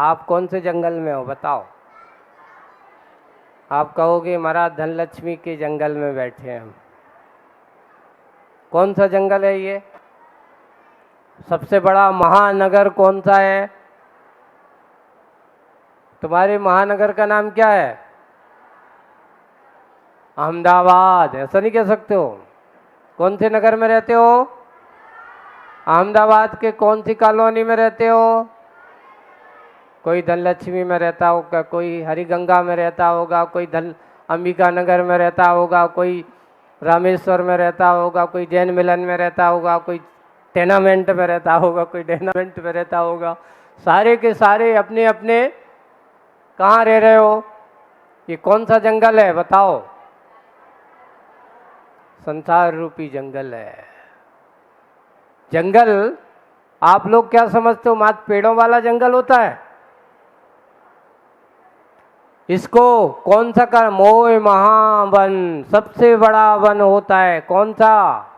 आप कौन से जंगल में हो बताओ? आप कहोगे महाराज धनलक्ष्मी के जंगल में बैठे हैं हम। कौन सा जंगल है ये? सबसे बड़ा महानगर कौन सा है? तुम्हारे महानगर का नाम क्या है? अहमदाबाद। ऐसा नहीं कह सकते हो। कौन से नगर में रहते हो? अहमदाबाद के कौन सी कॉलोनी में रहते हो? कोई धनलक्ष्मी में रहता होगा, कोई हरिगंगा में रहता होगा, कोई अंबिका नगर में रहता होगा, कोई रामेश्वर में रहता होगा, कोई जैन मिलन में रहता होगा, कोई टेनामेंट में रहता होगा, कोई डेनामेंट में रहता होगा। सारे के सारे अपने अपने कहाँ रह रहे हो? ये कौन सा जंगल है बताओ? संसार रूपी जंगल है। जंगल आप लोग क्या समझते हो? मात्र पेड़ों वाला जंगल होता है? इसको कौन सा कर? मोह महावन सबसे बड़ा वन होता है। कौन सा?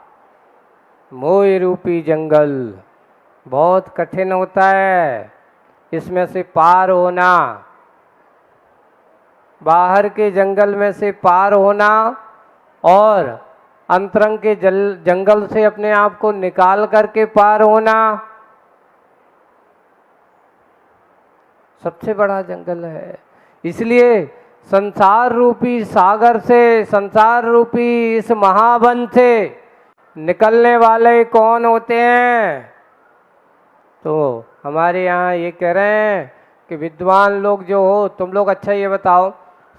मोह रूपी जंगल। बहुत कठिन होता है इसमें से पार होना। बाहर के जंगल में से पार होना और अंतरंग के जंगल से अपने आप को निकाल करके पार होना सबसे बड़ा जंगल है। इसलिए संसार रूपी सागर से, संसार रूपी इस महावन से निकलने वाले कौन होते हैं? तो हमारे यहाँ ये कह रहे हैं कि विद्वान लोग जो हो, तुम लोग अच्छा ये बताओ,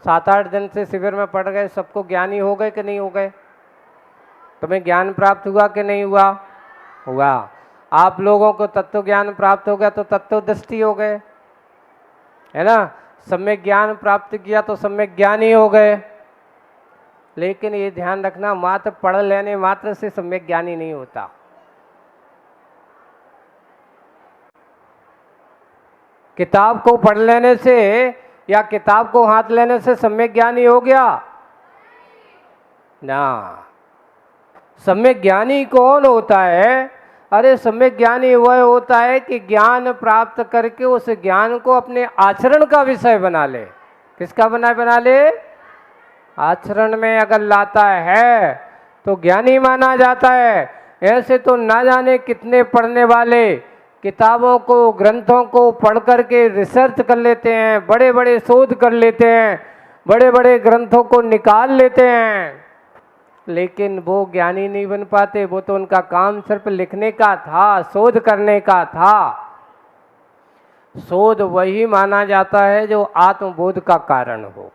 7-8 दिन से शिविर में पढ़ गए, सबको ज्ञानी हो गए कि नहीं हो गए? तुम्हें ज्ञान प्राप्त हुआ कि नहीं हुआ? हुआ। आप लोगों को तत्व ज्ञान प्राप्त हो गया तो तत्वदृष्टि हो गए, है ना? सम्यक ज्ञान प्राप्त किया तो सम्यक ज्ञानी हो गए। लेकिन ये ध्यान रखना, मात्र पढ़ लेने मात्र से सम्यक ज्ञानी नहीं होता। किताब को पढ़ लेने से या किताब को हाथ लेने से सम्यक ज्ञानी हो गया ना। सम्यक ज्ञानी कौन होता है? अरे सम्यक ज्ञानी वह होता है कि ज्ञान प्राप्त करके उस ज्ञान को अपने आचरण का विषय बना ले। किसका बना ले? आचरण में अगर लाता है तो ज्ञानी माना जाता है। ऐसे तो ना जाने कितने पढ़ने वाले किताबों को, ग्रंथों को पढ़ करके रिसर्च कर लेते हैं, बड़े बड़े शोध कर लेते हैं, बड़े बड़े ग्रंथों को निकाल लेते हैं, लेकिन वो ज्ञानी नहीं बन पाते। वो तो उनका काम सिर्फ लिखने का था, शोध करने का था। शोध वही माना जाता है जो आत्मबोध का कारण हो।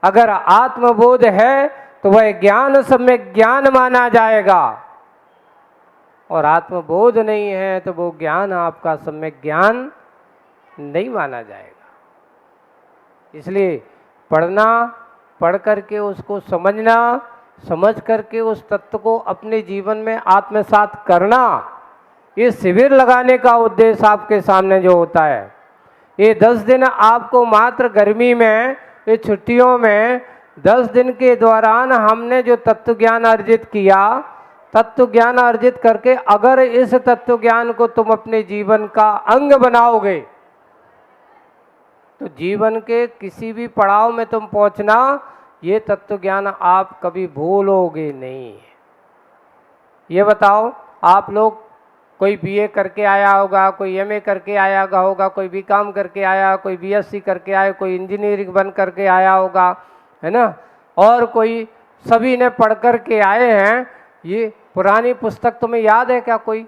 अगर आत्मबोध है तो वह ज्ञान सम्यक ज्ञान माना जाएगा, और आत्मबोध नहीं है तो वो ज्ञान आपका सम्यक ज्ञान नहीं माना जाएगा। इसलिए पढ़ना, पढ़ करके उसको समझना, समझ करके उस तत्व को अपने जीवन में आत्मसात करना, ये शिविर लगाने का उद्देश्य आपके सामने जो होता है। ये 10 दिन आपको मात्र गर्मी में, ये छुट्टियों में 10 दिन के दौरान हमने जो तत्व ज्ञान अर्जित किया, तत्व ज्ञान अर्जित करके अगर इस तत्व ज्ञान को तुम अपने जीवन का अंग बनाओगे तो जीवन के किसी भी पड़ाव में तुम पहुंचना, ये तत्व ज्ञान आप कभी भूलोगे नहीं। ये बताओ, आप लोग कोई बीए करके आया होगा, कोई एमए करके आया होगा, कोई बीकॉम करके आया, कोई बीएससी करके आया, कोई इंजीनियरिंग बन करके आया होगा, है ना? और कोई, सभी ने पढ़ करके आए हैं। ये पुरानी पुस्तक तुम्हें याद है क्या? कोई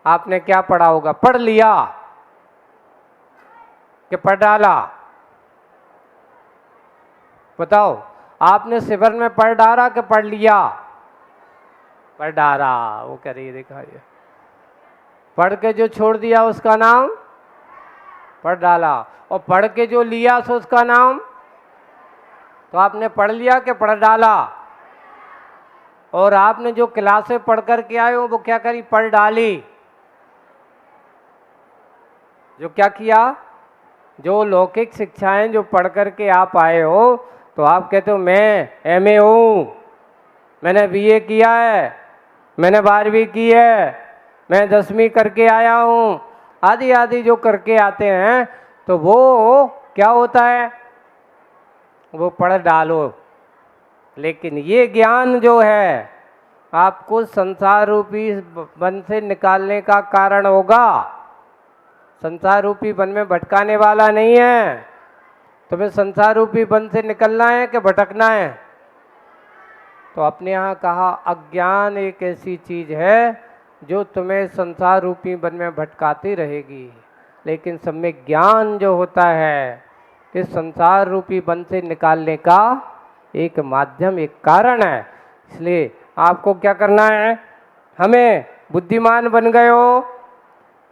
आपने क्या पढ़ा होगा? पढ़ लिया कि पढ़ डाला? बताओ, आपने शिविर में पढ़ डाला कि पढ़ लिया? पढ़ डाला। वो कह रही है, देखा ये पढ़ के जो छोड़ दिया उसका नाम पढ़ डाला, और पढ़ के जो लिया सो उसका नाम। तो आपने पढ़ लिया कि पढ़ डाला? और आपने जो क्लासें पढ़ कर के आए हो वो क्या करी? पढ़ डाली। जो क्या किया? जो लौकिक शिक्षाएं जो पढ़ कर के आप आए हो, तो आप कहते हो मैं एमए हूँ, मैंने बीए किया है, मैंने 12वीं की है, मैं 10वीं करके आया हूँ, आदि आदि जो करके आते हैं, तो वो क्या होता है, वो पढ़ डालो। लेकिन ये ज्ञान जो है आपको संसार रूपी वन से निकालने का कारण होगा। संसार रूपी वन में भटकाने वाला नहीं है। तुम्हें संसार रूपी वन से निकलना है कि भटकना है? तो अपने यहाँ कहा अज्ञान एक ऐसी चीज है जो तुम्हें संसार रूपी वन में भटकाती रहेगी। लेकिन सम्यक ज्ञान जो होता है कि संसार रूपी वन से निकालने का एक माध्यम, एक कारण है। इसलिए आपको क्या करना है, हमें बुद्धिमान बन गए हो,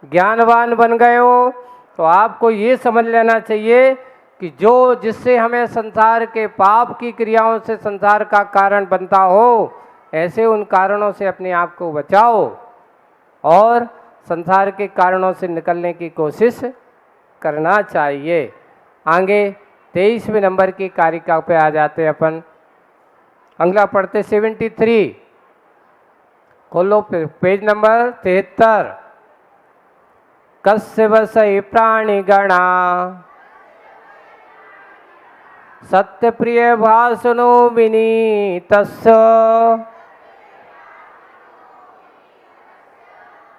ज्ञानवान बन गए हो, तो आपको ये समझ लेना चाहिए कि जो जिससे हमें संसार के पाप की क्रियाओं से संसार का कारण बनता हो, ऐसे उन कारणों से अपने आप को बचाओ और संसार के कारणों से निकलने की कोशिश करना चाहिए। आगे 23वें नंबर की कारिका पे आ जाते अपन। अगला पढ़ते 73, खोलो पेज नंबर 73। कस्य वसै प्राणी गणा सत्य प्रिय भाषणो विनीतस्य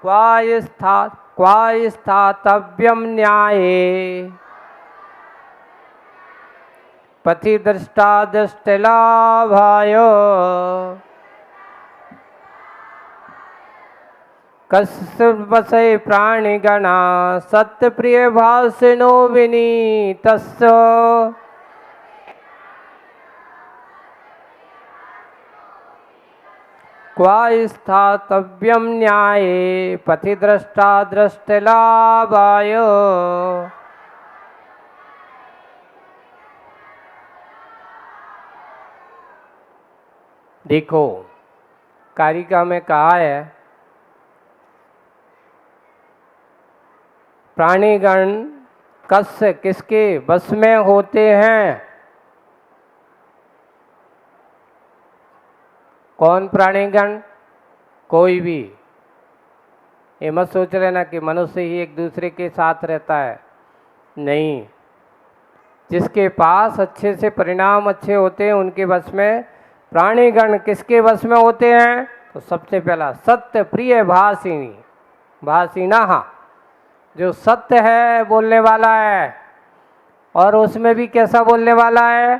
क्वा स्थातव्यम न्याये पथि दृष्टा दृष्टिलाभाय कस्य वसै प्राणिगणा सत्य प्रिय भाषणो विनीतस्य क्वा स्थातव्यम न्याये पथि दृष्टा दृष्टिलाभाय। देखो कारिका में कहा है प्राणीगण कस्य किसके वश में होते हैं? कौन प्राणीगण? कोई भी। ये मत सोच लेना कि मनुष्य ही एक दूसरे के साथ रहता है, नहीं। जिसके पास अच्छे से परिणाम अच्छे होते हैं उनके वश में। प्राणीगण किसके वश में होते हैं? तो सबसे पहला सत्य प्रिय भाषिणी, भाषिणा, जो सत्य है बोलने वाला है, और उसमें भी कैसा बोलने वाला है?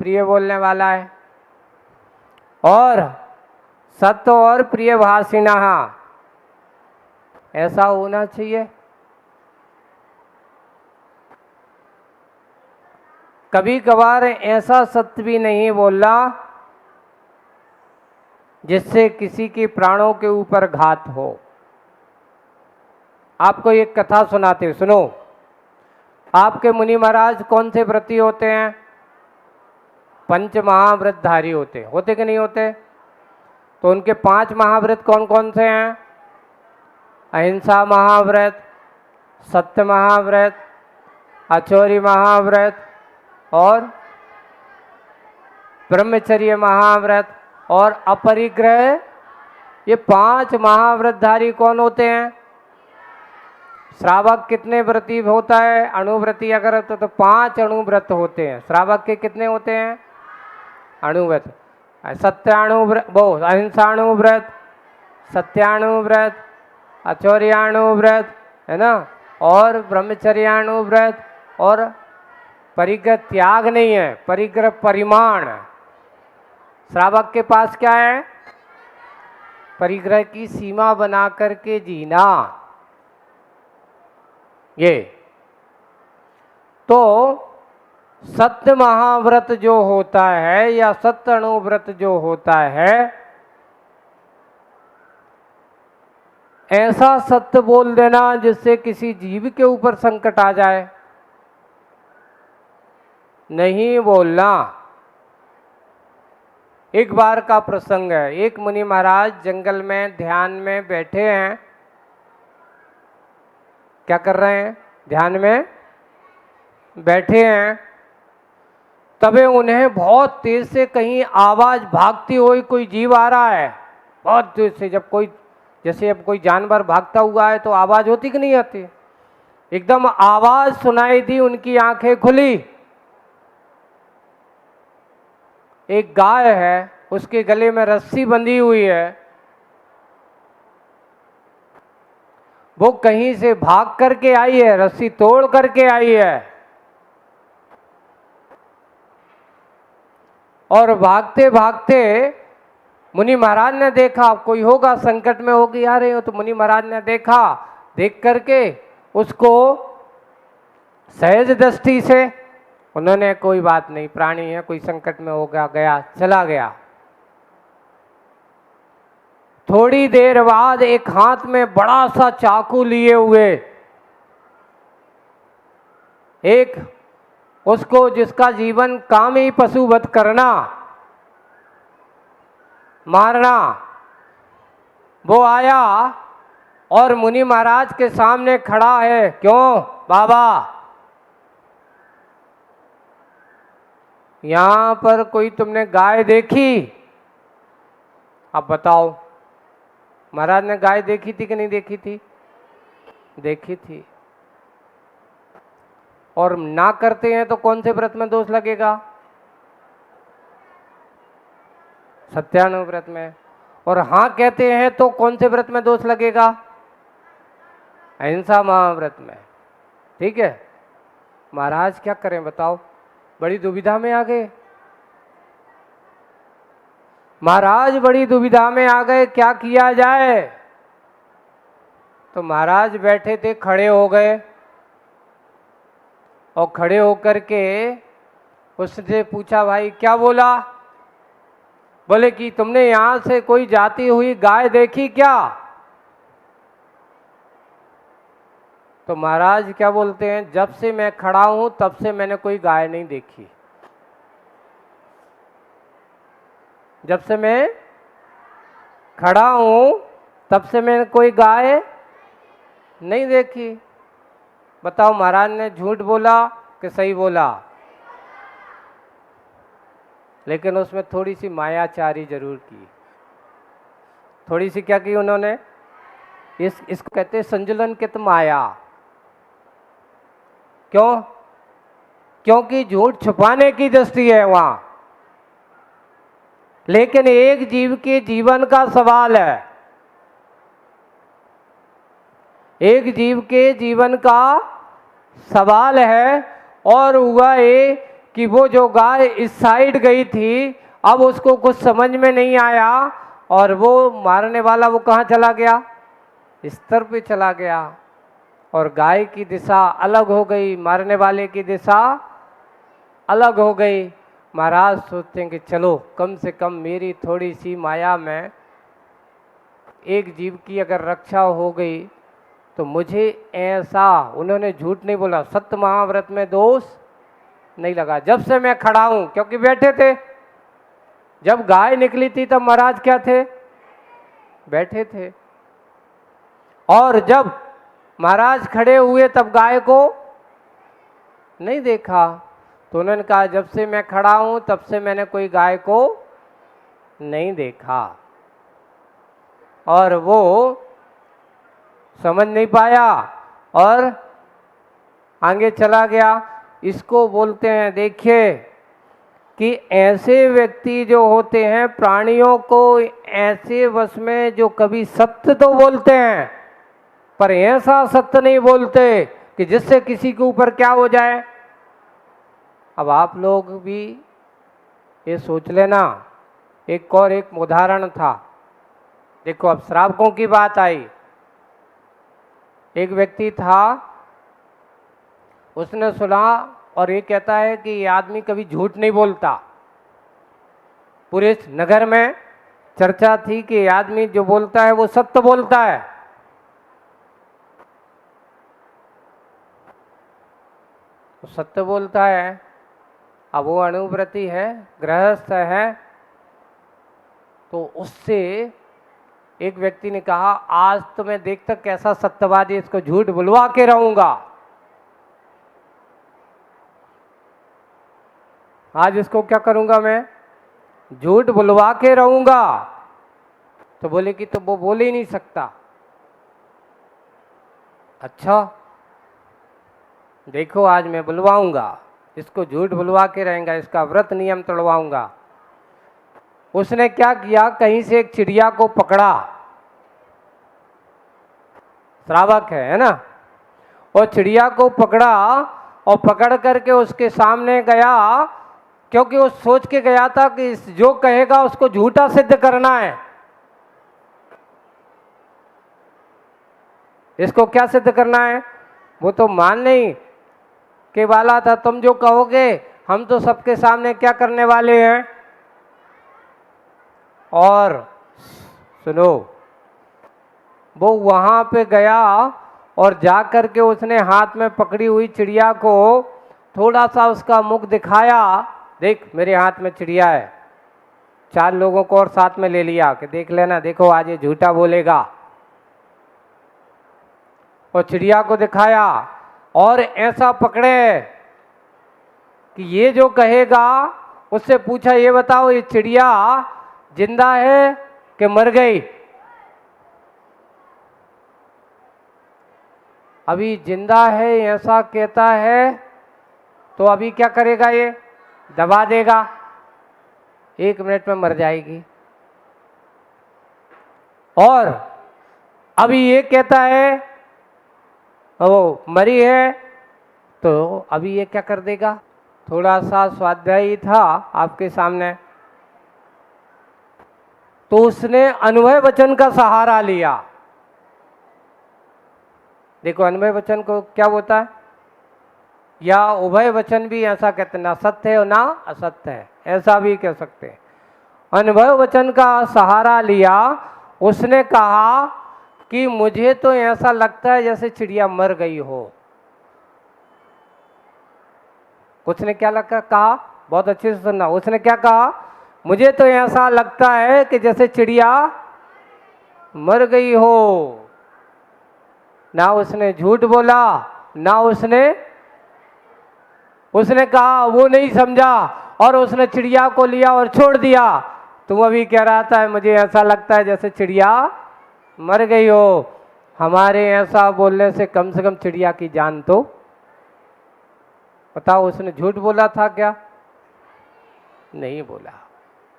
प्रिय बोलने वाला है। और सत्य और प्रिय भाषिणा ऐसा होना चाहिए। कभी कभार ऐसा सत्य भी नहीं बोलना जिससे किसी के प्राणों के ऊपर घात हो। आपको एक कथा सुनाते, सुनो। आपके मुनि महाराज कौन से व्रती होते हैं? पंच महाव्रतधारी होते कि नहीं होते? तो उनके 5 महाव्रत कौन कौन से हैं? अहिंसा महाव्रत, सत्य महाव्रत, अचौरी महाव्रत और ब्रह्मचर्य महाव्रत और अपरिग्रह। ये 5 महाव्रतधारी कौन होते हैं? श्रावक कितने व्रती होता है? अणुव्रती अगर तो 5 अणुव्रत होते हैं। श्रावक के कितने होते हैं? अणुव्रत। सत्याणुव्रत, वो अहिंसाणुव्रत, सत्याणुव्रत, अचौर्याणुव्रत, है ना, और ब्रह्मचर्याणुव्रत, और परिग्रह त्याग नहीं है, परिग्रह परिमाण। श्रावक के पास क्या है? परिग्रह की सीमा बना करके जीना। ये तो सत्य महाव्रत जो होता है या सत्य अणुव्रत जो होता है, ऐसा सत्य बोल देना जिससे किसी जीव के ऊपर संकट आ जाए, नहीं बोलना। एक बार का प्रसंग है। एक मुनि महाराज जंगल में ध्यान में बैठे हैं। क्या कर रहे हैं? ध्यान में बैठे हैं। तभी उन्हें बहुत तेज से कहीं आवाज भागती हुई कोई जीव आ रहा है, बहुत तेज से। जब कोई जैसे अब कोई जानवर भागता हुआ है तो आवाज होती कि नहीं आती, एकदम आवाज सुनाई दी, उनकी आंखें खुली। एक गाय है, उसके गले में रस्सी बंधी हुई है, वो कहीं से भाग करके आई है, रस्सी तोड़ करके आई है, और भागते भागते मुनि महाराज ने देखा, कोई होगा संकट में होगी आ रही हो, तो मुनि महाराज ने देखा, देख करके उसको सहज दृष्टि से उन्होंने कोई बात नहीं, प्राणी है, कोई संकट में होगा, गया, चला गया। थोड़ी देर बाद एक हाथ में बड़ा सा चाकू लिए हुए एक, उसको जिसका जीवन काम ही पशुवध करना, मारना, वो आया और मुनि महाराज के सामने खड़ा है। क्यों बाबा, यहां पर कोई तुमने गाय देखी? अब बताओ। महाराज ने गाय देखी थी कि नहीं देखी थी? देखी थी। और ना करते हैं तो कौन से व्रत में दोष लगेगा? सत्यानुव्रत व्रत में। और हाँ कहते हैं तो कौन से व्रत में दोष लगेगा? अहिंसा महाव्रत में। ठीक है, महाराज क्या करें बताओ, बड़ी दुविधा में आ गए। महाराज बड़ी दुविधा में आ गए, क्या किया जाए। तो महाराज बैठे थे, खड़े हो गए, और खड़े होकर के उससे पूछा, भाई क्या बोला? बोले कि तुमने यहां से कोई जाती हुई गाय देखी क्या? तो महाराज क्या बोलते हैं, जब से मैं खड़ा हूं तब से मैंने कोई गाय नहीं देखी। जब से मैं खड़ा हूं तब से मैंने कोई गाय नहीं देखी। बताओ, महाराज ने झूठ बोला कि सही बोला? लेकिन उसमें थोड़ी सी मायाचारी जरूर की। थोड़ी सी क्या की उन्होंने? इसको कहते हैं संजुलनकित माया। क्यों? क्योंकि झूठ छुपाने की दृष्टि है वहां, लेकिन एक जीव के जीवन का सवाल है। एक जीव के जीवन का सवाल है। और हुआ ये कि वो जो गाय इस साइड गई थी, अब उसको कुछ समझ में नहीं आया, और वो मारने वाला वो कहाँ चला गया? इस तरफ पे चला गया, और गाय की दिशा अलग हो गई, मारने वाले की दिशा अलग हो गई। महाराज सोचते हैं कि चलो कम से कम मेरी थोड़ी सी माया में एक जीव की अगर रक्षा हो गई तो मुझे ऐसा, उन्होंने झूठ नहीं बोला, सत्य महाव्रत में दोष नहीं लगा। जब से मैं खड़ा हूं, क्योंकि बैठे थे, जब गाय निकली थी तब महाराज क्या थे? बैठे थे। और जब महाराज खड़े हुए तब गाय को नहीं देखा। तो उन्होंने कहा, जब से मैं खड़ा हूं तब से मैंने कोई गाय को नहीं देखा। और वो समझ नहीं पाया और आगे चला गया। इसको बोलते हैं, देखिए कि ऐसे व्यक्ति जो होते हैं प्राणियों को ऐसे वश में, जो कभी सत्य तो बोलते हैं पर ऐसा सत्य नहीं बोलते कि जिससे किसी के ऊपर क्या हो जाए। अब आप लोग भी ये सोच लेना। एक और एक उदाहरण था, देखो अब श्रावकों की बात आई। एक व्यक्ति था, उसने सुना, और ये कहता है कि ये आदमी कभी झूठ नहीं बोलता। पूरे नगर में चर्चा थी कि ये आदमी जो बोलता है वो सत्य बोलता है। तो सत्य बोलता है। अब वो अनुव्रती है, गृहस्थ है। तो उससे एक व्यक्ति ने कहा, आज तो मैं देखता कैसा सत्यवादी, इसको झूठ बुलवा के रहूंगा। आज इसको क्या करूंगा मैं? झूठ बुलवा के रहूंगा। तो बोले कि तो वो बोल ही नहीं सकता। अच्छा देखो आज मैं बुलवाऊंगा इसको, झूठ बुलवा के रहेगा, इसका व्रत नियम तोड़वाऊंगा। उसने क्या किया, कहीं से एक चिड़िया को पकड़ा, श्रावक है ना, और चिड़िया को पकड़ा और पकड़ करके उसके सामने गया, क्योंकि वो सोच के गया था कि जो कहेगा उसको झूठा सिद्ध करना है। इसको क्या सिद्ध करना है, वो तो मानने के वाला था, तुम जो कहोगे हम तो सबके सामने क्या करने वाले हैं। और सुनो, वो वहां पे गया और जा कर के उसने हाथ में पकड़ी हुई चिड़िया को थोड़ा सा उसका मुख दिखाया, देख मेरे हाथ में चिड़िया है। 4 लोगों को और साथ में ले लिया कि देख लेना, देखो आज ये झूठा बोलेगा। और चिड़िया को दिखाया और ऐसा पकड़े कि ये जो कहेगा, उससे पूछा ये बताओ ये चिड़िया जिंदा है कि मर गई। अभी जिंदा है ऐसा कहता है तो अभी क्या करेगा, ये दबा देगा, 1 मिनट में मर जाएगी। और अभी ये कहता है वो मरी है तो अभी ये क्या कर देगा। थोड़ा सा स्वाध्यायी था आपके सामने, तो उसने अनुभव वचन का सहारा लिया। देखो अनुभव वचन को क्या होता है, या उभय वचन भी ऐसा कहते हैं, ना सत्य है और ना असत्य है, ऐसा भी कह सकते हैं। अनुभव वचन का सहारा लिया, उसने कहा कि मुझे तो ऐसा लगता है जैसे चिड़िया मर गई हो। उसने क्या लगा कहा, बहुत अच्छे से सुनना, उसने क्या कहा, मुझे तो ऐसा लगता है कि जैसे चिड़िया मर गई हो। ना उसने झूठ बोला, ना उसने कहा वो नहीं समझा और उसने चिड़िया को लिया और छोड़ दिया। तुम अभी कह रहा था मुझे ऐसा लगता है जैसे चिड़िया मर गई हो। हमारे ऐसा बोलने से कम चिड़िया की जान तो, बताओ उसने झूठ बोला था क्या, नहीं बोला।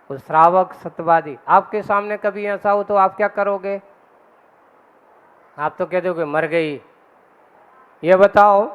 उस श्रावक सत्यवादी, आपके सामने कभी ऐसा हो तो आप क्या करोगे, आप तो कह दोगे मर गई। ये बताओ